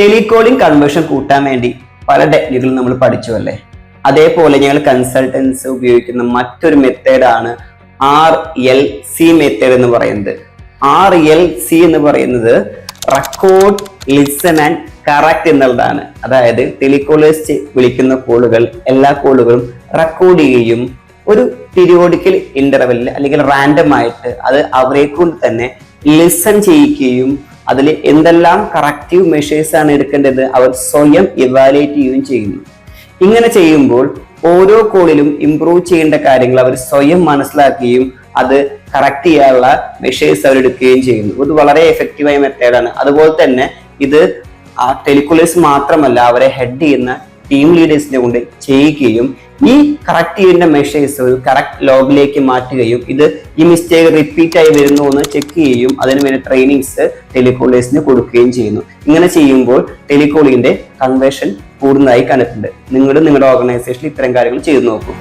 Telecalling conversion കൂട്ടാൻ വേണ്ടി പല ടെക്നിക്കുകളും നമ്മൾ പഠിച്ചു അല്ലേ. അതേപോലെ ഞങ്ങൾ കൺസൾട്ടൻസ് ഉപയോഗിക്കുന്ന മറ്റൊരു മെത്തേഡാണ് RLC മെത്തേഡ് എന്ന് പറയുന്നത്. RLC എന്ന് പറയുന്നത് റെക്കോർഡ്, ലിസൺ ആൻഡ് കറക്റ്റ് എന്നുള്ളതാണ്. അതായത് ടെലികോളേഴ്സ് വിളിക്കുന്ന കോളുകൾ, എല്ലാ കോളുകളും റെക്കോർഡ് ചെയ്യുകയും ഒരു പീരിയോഡിക്കൽ ഇന്റർവെല്ലിൽ അല്ലെങ്കിൽ റാൻഡം ആയിട്ട് അത് അവരെ കൊണ്ട് തന്നെ ലിസൺ ചെയ്യിക്കുകയും അതിൽ എന്തെല്ലാം കറക്റ്റീവ് മെഷേഴ്സ് ആണ് എടുക്കേണ്ടത് അവർ സ്വയം ഇവാലുവേറ്റ് ചെയ്യുകയും ചെയ്യുന്നു. ഇങ്ങനെ ചെയ്യുമ്പോൾ ഓരോ കോളിലും ഇംപ്രൂവ് ചെയ്യേണ്ട കാര്യങ്ങൾ അവർ സ്വയം മനസ്സിലാക്കുകയും അത് കറക്റ്റ് ചെയ്യാനുള്ള മെഷേഴ്സ് അവർ എടുക്കുകയും ചെയ്യുന്നു. ഇത് വളരെ എഫക്റ്റീവായ മെത്തേഡാണ്. അതുപോലെ തന്നെ ഇത് ആ ടെലികോളേഴ്സ് മാത്രമല്ല, അവരെ ഹെഡ് ചെയ്യുന്ന ടീം ലീഡേഴ്സിനെ കൊണ്ട് ചെയ്യിക്കുകയും ഈ കറക്റ്റ് ചെയ്യുന്ന മെഷേഴ്സ് ഒരു കറക്റ്റ് ലോഗിലേക്ക് മാറ്റുകയും ഇത് ഈ മിസ്റ്റേക്ക് റിപ്പീറ്റ് ആയി വരുന്നു എന്ന് ചെക്ക് ചെയ്യുകയും അതിന് വേണ്ടി ട്രെയിനിങ്സ് ടെലികോളേഴ്സിന് കൊടുക്കുകയും ചെയ്യുന്നു. ഇങ്ങനെ ചെയ്യുമ്പോൾ ടെലികോളിങ്ങിന്റെ കൺവേർഷൻ കൂടുന്നതായി കണ്ടിട്ടുണ്ട്. നിങ്ങളുടെ ഓർഗനൈസേഷനിൽ ഇത്തരം കാര്യങ്ങൾ ചെയ്തു നോക്കൂ.